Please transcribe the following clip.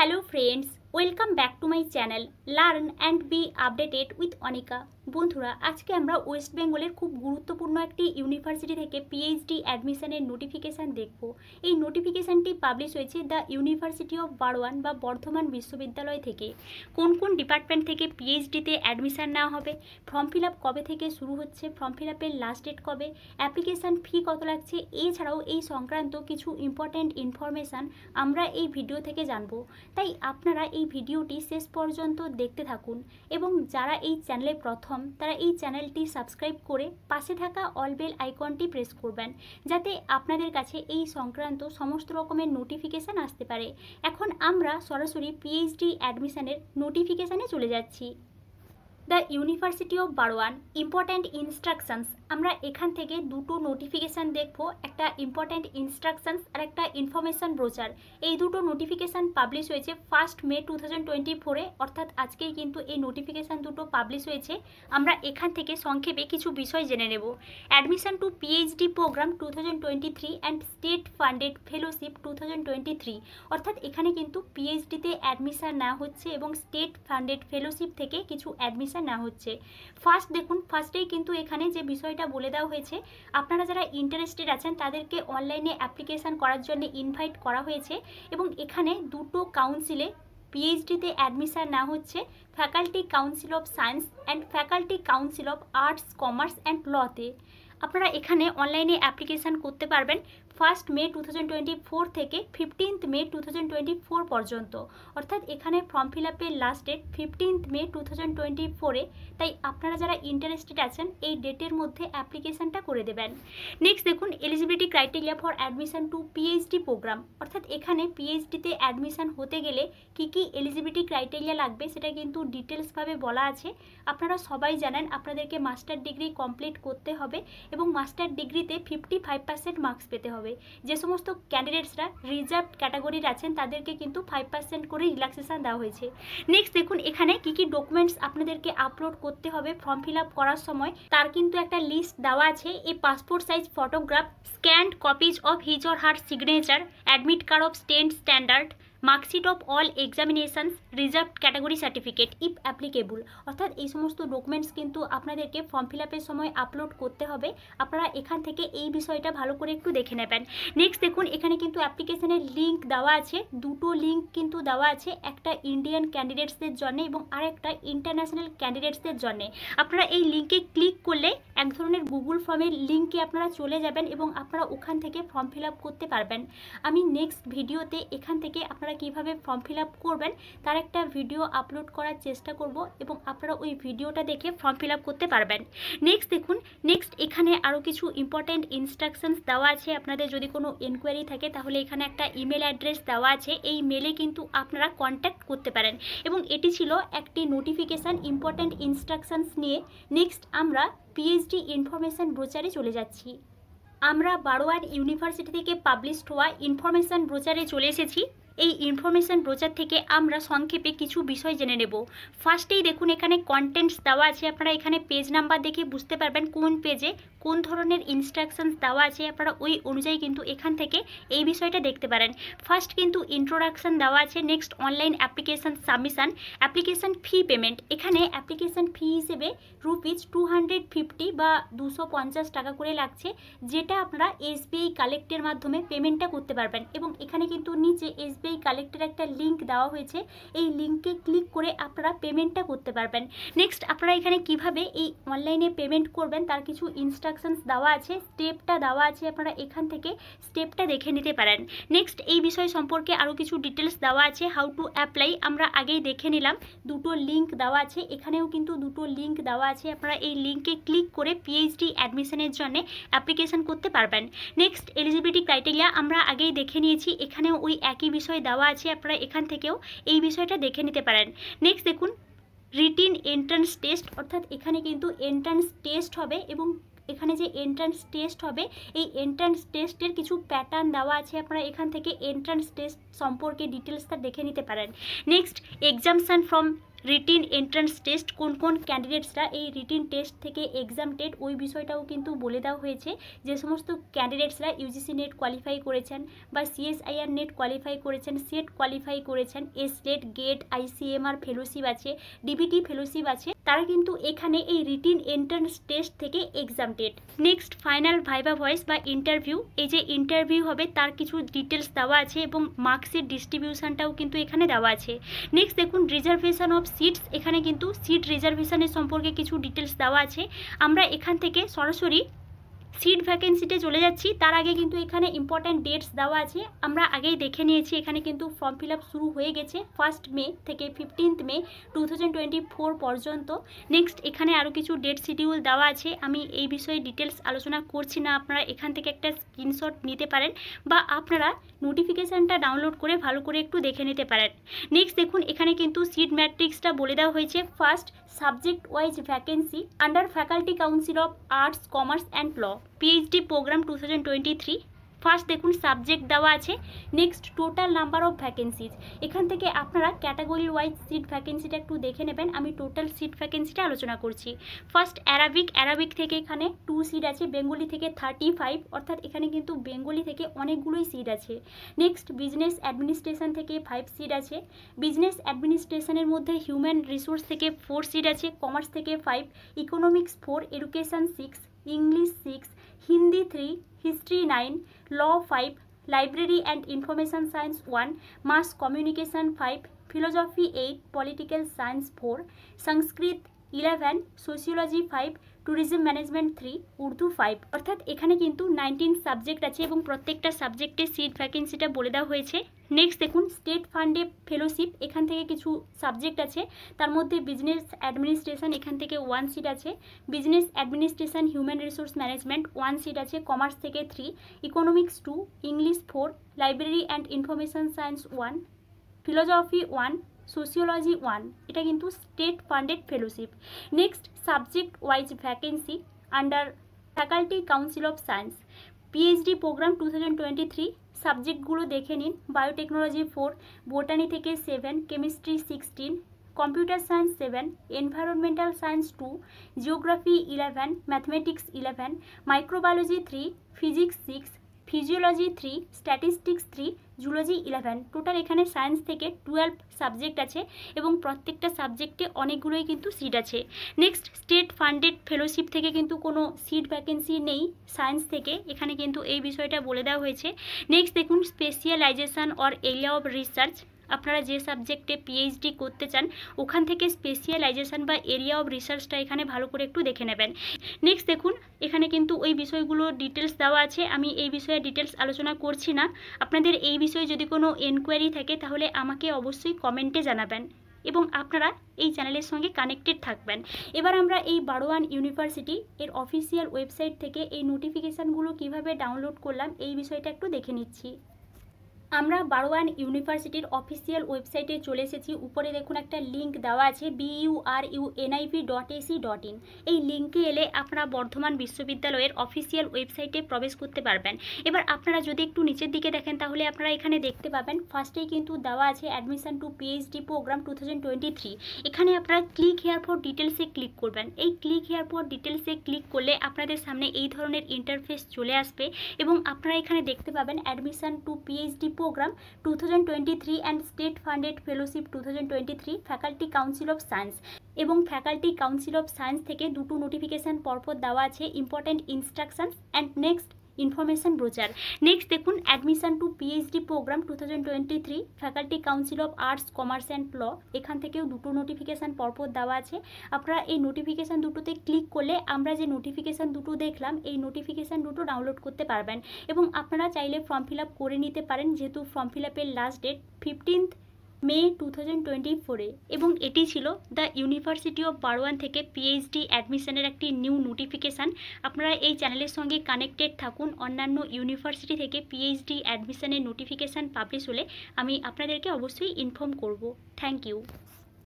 Hello friends, welcome back to my channel learn and B updated with Anika. বন্ধুরা, আজকে আমরা West বেঙ্গলের খুব গুরুত্বপূর্ণ একটি ইউনিভার্সিটি থেকে পিএইচডি অ্যাডমিশনের নোটিফিকেশান দেখব। এই নোটিফিকেশানটি পাবলিশ হয়েছে দ্য ইউনিভার্সিটি অফ বারওয়ান বা বর্ধমান বিশ্ববিদ্যালয় থেকে। কোন কোন ডিপার্টমেন্ট থেকে পিএইচডিতে অ্যাডমিশান নেওয়া হবে, ফর্ম ফিল আপ কবে থেকে শুরু হচ্ছে, ফর্ম ফিল আপের লাস্ট ডেট কবে, অ্যাপ্লিকেশান ফি কত লাগছে, এছাড়াও এই সংক্রান্ত কিছু ইম্পর্ট্যান্ট ইনফরমেশান আমরা এই ভিডিও থেকে জানবো। তাই আপনারা এই ভিডিওটি শেষ পর্যন্ত দেখতে থাকুন এবং যারা এই চ্যানেলে প্রথম তারা এই চ্যানেলটি সাবস্ক্রাইব করে পাশে থাকা অল বেল আইকনটি প্রেস করবেন, যাতে আপনাদের কাছে এই সংক্রান্ত সমস্ত রকমের নোটিফিকেশান আসতে পারে। এখন আমরা সরাসরি পিএইচডি অ্যাডমিশনের নোটিফিকেশানে চলে যাচ্ছি। The University of Burdwan important instructions, আমরা এখান থেকে দুটো নোটিফিকেশান দেখব, একটা ইম্পর্ট্যান্ট ইনস্ট্রাকশনস আর একটা ইনফরমেশান ব্রোচার। এই দুটো নোটিফিকেশান পাবলিশ হয়েছে 1 মে 2024-এ, অর্থাৎ আজকেই কিন্তু এই নোটিফিকেশান দুটো পাবলিশ হয়েছে। আমরা এখান থেকে সংক্ষেপে কিছু বিষয় জেনে নেব। Admission to PhD program 2023 and state funded fellowship 2023, অর্থাৎ এখানে কিন্তু পিএইচডিতে অ্যাডমিশান নেওয়া হচ্ছে এবং স্টেট ফান্ডেড ফেলোশিপ থেকে কিছু অ্যাডমিশান নেওয়া হচ্ছে। ফার্স্ট দেখুন, ফার্স্টেই কিন্তু এখানে যে বিষয়টা বলে দেওয়া হয়েছে, আপনারা যারা ইন্টারেস্টেড আছেন তাদেরকে অনলাইনে অ্যাপ্লিকেশান করার জন্য ইনভাইট করা হয়েছে এবং এখানে দুটো কাউন্সিলে পিএইচডিতে অ্যাডমিশান নেওয়া হচ্ছে, faculty council of science and faculty council of arts, commerce and লতে। আপনারা এখানে অনলাইনে অ্যাপ্লিকেশান করতে পারবেন 1 মে 2024 থেকে 15 মে 2024 পর্যন্ত, অর্থাৎ এখানে ফর্ম ফিল আপের লাস্ট ডেট 15 মে 2024-এ। তাই আপনারা যারা ইন্টারেস্টেড আছেন এই ডেটের মধ্যে অ্যাপ্লিকেশানটা করে দেবেন। নেক্সট দেখুন, eligibility criteria for admission to PhD program, অর্থাৎ এখানে পিএইচডিতে অ্যাডমিশান হতে গেলে কী কী এলিজিবিলিটি ক্রাইটেরিয়া লাগবে সেটা কিন্তু ডিটেলসভাবে বলা আছে। আপনারা সবাই জানেন আপনাদেরকে মাস্টার ডিগ্রি কমপ্লিট করতে হবে এবং মাস্টার ডিগ্রিতে 55% মার্কস পেতে হবে। যে সমস্ত ক্যান্ডিডেটসরা রিজার্ভ ক্যাটাগরির আছেন তাদেরকে কিন্তু 5% করে রিল্যাক্সেশন দেওয়া হয়েছে। নেক্সট দেখুন, এখানে কী কী ডকুমেন্টস আপনাদেরকে আপলোড করতে হবে ফর্ম ফিল আপ করার সময় তার কিন্তু একটা লিস্ট দেওয়া আছে। এই passport size photograph, scanned copies of his or her signature, admit card of state standard, marksheet of all examinations, reserve category certificate if applicable, অর্থাৎ এই সমস্ত ডকুমেন্টস কিন্তু আপনাদেরকে ফর্ম ফিল আপের সময় আপলোড করতে হবে। আপনারা এখান থেকে এই বিষয়টা ভালো করে একটু দেখে নেবেন। নেক্সট দেখুন, এখানে কিন্তু অ্যাপ্লিকেশনের লিঙ্ক দেওয়া আছে, দুটো লিঙ্ক কিন্তু দেওয়া আছে, একটা ইন্ডিয়ান ক্যান্ডিডেটসদের জন্য এবং আরেকটা ইন্টারন্যাশনাল ক্যান্ডিডেটসদের জন্য। আপনারা এই লিঙ্কে ক্লিক করলে এক ধরনের গুগল ফর্মের লিঙ্কে আপনারা চলে যাবেন এবং আপনারা ওখান থেকে ফর্ম ফিল আপ করতে পারবেন। আমি নেক্সট ভিডিওতে এখান থেকে আপনারা কিভাবে ফর্ম ফিল আপ করবেন তার একটা ভিডিও আপলোড করার চেষ্টা করব এবং আপনারা ওই ভিডিওটা দেখে ফর্ম ফিল আপ করতে পারবেন। নেক্সট দেখুন, নেক্সট এখানে আরও কিছু ইম্পর্ট্যান্ট ইনস্ট্রাকশনস দেওয়া আছে। আপনাদের যদি কোনো এনকোয়ারি থাকে তাহলে এখানে একটা ইমেল অ্যাড্রেস দেওয়া আছে, এই মেলে কিন্তু আপনারা কন্ট্যাক্ট করতে পারেন। এবং এটি ছিল একটি নোটিফিকেশান ইম্পর্ট্যান্ট ইনস্ট্রাকশনস নিয়ে। নেক্সট আমরা পিএইচডি ইনফরমেশান ব্রোচারে চলে যাচ্ছি। আমরা বারওয়ান ইউনিভার্সিটি থেকে পাবলিশড হওয়া ইনফরমেশান ব্রোচারে চলে এসেছি। এই ইনফরমেশান ব্রোচার থেকে আমরা সংক্ষেপে কিছু বিষয় জেনে নেব। ফার্স্টেই দেখুন, এখানে কন্টেন্টস দেওয়া আছে। আপনারা এখানে পেজ নাম্বার দেখে বুঝতে পারবেন কোন পেজে কোন ধরনের ইনস্ট্রাকশনস দেওয়া আছে, আপনারা ওই অনুযায়ী কিন্তু এখান থেকে এই বিষয়টা দেখতে পারেন। ফার্স্ট কিন্তু ইন্ট্রোডাকশান দেওয়া আছে, next online application submission, application fee payment. এখানে অ্যাপ্লিকেশান ফি হিসেবে ₹250 বা 250 টাকা করে লাগছে, যেটা আপনারা এসবিআই কালেক্টের মাধ্যমে পেমেন্টটা করতে পারবেন। এবং এখানে কিন্তু নিচে এসবিআই কালেক্টের একটা লিঙ্ক দেওয়া হয়েছে, এই লিঙ্কে ক্লিক করে আপনারা পেমেন্টটা করতে পারবেন। নেক্সট আপনারা এখানে কিভাবে এই অনলাইনে পেমেন্ট করবেন তার কিছু ইনস্ট্রাকশনস দেওয়া আছে, স্টেপটা দেওয়া আছে, আপনারা এখান থেকে স্টেপটা দেখে নিতে পারেন। নেক্সট এই বিষয় সম্পর্কে আরও কিছু ডিটেলস দেওয়া আছে, হাউ টু অ্যাপ্লাই আমরা আগেই দেখে নিলাম। দুটো লিঙ্ক দেওয়া আছে, এখানেও কিন্তু দুটো লিঙ্ক দেওয়া আছে, আপনারা এই লিঙ্কে ক্লিক করে পিএইচডি অ্যাডমিশনের জন্য অ্যাপ্লিকেশন করতে পারবেন। নেক্সট এলিজিবিলিটি ক্রাইটেরিয়া আমরা আগেই দেখে নিয়েছি, এখানেও ওই একই বিষয় দেওয়া আছে, আপনারা এখান থেকেও এই বিষয়টা দেখে নিতে পারেন। নেক্সট দেখুন, রিটিন এন্ট্রান্স টেস্ট, অর্থাৎ এখানে কিন্তু এন্ট্রান্স টেস্ট হবে এবং এখানে যে এন্ট্রান্স টেস্ট হবে এই এন্ট্রান্স টেস্টের কিছু প্যাটার্ন দেওয়া আছে, আপনারা এখান থেকে এন্ট্রান্স টেস্ট সম্পর্কে ডিটেলসটা দেখে নিতে পারেন। Next exemption from written entrance test, কোন কোন ক্যান্ডিডেটসরা এই রিটিন টেস্ট থেকে এক্সামটেড ওই বিষয়টাও কিন্তু বলে দেওয়া হয়েছে। যে সমস্ত ক্যান্ডিডেটসরা ইউজিসি নেট কোয়ালিফাই করেছেন বা সিএসআইআর নেট কোয়ালিফাই করেছেন, সেট কোয়ালিফাই করেছেন, এসলেট, গেট, আইসিএমআর ফেলোশিপ আছে, ডিবিটি ফেলোশিপ আছে, তারা কিন্তু এখানে এই রিটিন এন্ট্রান্স টেস্ট থেকে exempted. Next final viva voice বা ইন্টারভিউ, এই যে ইন্টারভিউ হবে তার কিছু ডিটেলস দেওয়া আছে এবং মার্কসের ডিস্ট্রিবিউশনটাও কিন্তু এখানে দেওয়া আছে। নেক্সট দেখুন রিজার্ভেশন অফ সিটস, এখানে কিন্তু সিট রিজার্ভেশনের সম্পর্কে কিছু ডিটেলস দেওয়া আছে। আমরা এখান থেকে সরাসরি সিট ভ্যাকেন্সিতে চলে যাচ্ছি। তার আগে কিন্তু এখানে ইম্পর্ট্যান্ট ডেটস দেওয়া আছে, আমরা আগেই দেখে নিয়েছি। এখানে কিন্তু ফর্ম ফিল আপ শুরু হয়ে গেছে 1 মে থেকে 15 মে 2024 পর্যন্ত। নেক্সট এখানে আরও কিছু ডেট শিডিউল দেওয়া আছে, আমি এই বিষয়ে ডিটেলস আলোচনা করছি না, আপনারা এখান থেকে একটা স্ক্রিনশট নিতে পারেন বা আপনারা নোটিফিকেশানটা ডাউনলোড করে ভালো করে একটু দেখে নিতে পারেন। নেক্সট দেখুন এখানে কিন্তু সিট ম্যাট্রিক্সটা বলে দেওয়া হয়েছে। First subject wise vacancy under faculty council of arts, commerce and law, PhD program 2023। First দেখুন সাবজেক্ট দেওয়া আছে। Next total number of vacancies, এখান থেকে আপনারা ক্যাটাগরি ওয়াইজ সিট ভ্যাকেন্সিটা একটু দেখে নেবেন, আমি টোটাল সিট ভ্যাকেন্সিটা আলোচনা করছি। ফার্স্ট অ্যারাবিক থেকে এখানে 2 সিট আছে, বেঙ্গলি থেকে 35, অর্থাৎ এখানে কিন্তু বেঙ্গলি থেকে অনেকগুলোই সিট আছে। নেক্সট বিজনেস অ্যাডমিনিস্ট্রেশন থেকে 5 সিট আছে, বিজনেস অ্যাডমিনিস্ট্রেশনের মধ্যে হিউম্যান রিসোর্স থেকে 4 সিট আছে, কমার্স থেকে 5, economics 4, education 6, English 6, Hindi 3, history 9, law 5, library and information science 1, mass communication 5, philosophy 8, political science 4, Sanskrit 11, sociology 5, tourism management 3, Urdu 5, অর্থাৎ এখানে কিন্তু 19 সাবজেক্ট আছে এবং প্রত্যেকটা সাবজেক্টে সিট ভ্যাকেন্সিটা বলে দেওয়া হয়েছে। নেক্সট দেখুন স্টেট ফান্ডে ফেলোশিপ, এখান থেকে কিছু সাবজেক্ট আছে, তার মধ্যে বিজনেস অ্যাডমিনিস্ট্রেশন এখান থেকে 1 সিট আছে, business administration human resource management 1 seat আছে, কমার্স থেকে 3, economics 2, English 4, library and information science 1, philosophy 1, sociology 1, এটা কিন্তু state funded fellowship. Next subject wise vacancy under faculty council of science, PhD program 2023, সাবজেক্টগুলো দেখে নিন। বায়োটেকনোলজি 4, বোটানি থেকে 7, chemistry 16, computer science 7, environmental science 2, geography 11, mathematics 11, microbiology 3, physics 6, physiology 3, statistics 3, zoology 11, total এখানে science থেকে 12 subject আছে এবং প্রত্যেকটা সাবজেক্টে অনেকগুলোই কিন্তু সিট আছে। নেক্সট স্টেট ফান্ডেড ফেলোশিপ থেকে কিন্তু কোনো সিট ভ্যাকেন্সি নেই সায়েন্স থেকে, এখানে কিন্তু এই বিষয়টা বলে দেওয়া হয়েছে। নেক্সট দেখুন specialization or area of research, আপনারা যে সাবজেক্টে পিএইচডি করতে চান ওখান থেকে স্পেশালাইজেশন বা এরিয়া অফ রিসার্চটা এখানে ভালো করে একটু দেখে নেবেন। নেক্সট দেখুন এখানে কিন্তু ওই বিষয়গুলো ডিটেলস দেওয়া আছে, আমি এই বিষয়ে ডিটেলস আলোচনা করছি না। আপনাদের এই বিষয়ে যদি কোনো এনকোয়ারি থাকে তাহলে আমাকে অবশ্যই কমেন্টে জানাবেন এবং আপনারা এই চ্যানেলের সঙ্গে কানেক্টেড থাকবেন। এবার আমরা এই বারোয়ান ইউনিভার্সিটি এর অফিসিয়াল ওয়েবসাইট থেকে এই নোটিফিকেশানগুলো কিভাবে ডাউনলোড করলাম এই বিষয়টা একটু দেখে নিচ্ছি। আমরা বারোয়ান ইউনিভার্সিটির অফিসিয়াল ওয়েবসাইটে চলে এসেছি। উপরে দেখুন একটা লিঙ্ক দেওয়া আছে buruniv.ac.in, এই লিঙ্কে এলে আপনারা বর্ধমান বিশ্ববিদ্যালয়ের অফিসিয়াল ওয়েবসাইটে প্রবেশ করতে পারবেন। এবার আপনারা যদি একটু নিচের দিকে দেখেন তাহলে আপনারা এখানে দেখতে পাবেন ফার্স্টেই কিন্তু দেওয়া আছে অ্যাডমিশন টু পিএইচডি প্রোগ্রাম 2023। এখানে আপনারা ক্লিক হেয়ার ফর ডিটেলসে ক্লিক করবেন। এই ক্লিক হেয়ার ফর ডিটেলসে ক্লিক করলে আপনাদের সামনে এই ধরনের ইন্টারফেস চলে আসবে এবং আপনারা এখানে দেখতে পাবেন admission to PhD program 2023 and state funded fellowship 2023 faculty council of science এবং ফ্যাকাল্টি কাউন্সিল অফ সায়েন্স থেকে দুটো নোটিফিকেশান পরপর দেওয়া আছে, important instructions and next information brochure. Next দেখুন admission to PhD program 2023 faculty council of arts, commerce and law, এখান থেকেও দুটো নোটিফিকেশান পরপর দেওয়া আছে। আপনারা এই নোটিফিকেশান দুটোতে ক্লিক করলে আমরা যে নোটিফিকেশান দুটো দেখলাম এই নোটিফিকেশান দুটো ডাউনলোড করতে পারবেন এবং আপনারা চাইলে ফর্ম ফিল আপ করে নিতে পারেন, যেহেতু ফর্ম ফিল আপের লাস্ট ডেট 15 মে 2024 এবং এটি ছিল দ্য ইউনিভার্সিটি অফ বারোয়ান থেকে পিএইচডি অ্যাডমিশনের একটি নিউ নোটিফিকেশান। আপনারা এই চ্যানেলের সঙ্গে কানেক্টেড থাকুন, অন্যান্য ইউনিভার্সিটি থেকে পিএইচডি অ্যাডমিশনের নোটিফিকেশান পাবলিশ হলে আমি আপনাদেরকে অবশ্যই ইনফর্ম করব। Thank you.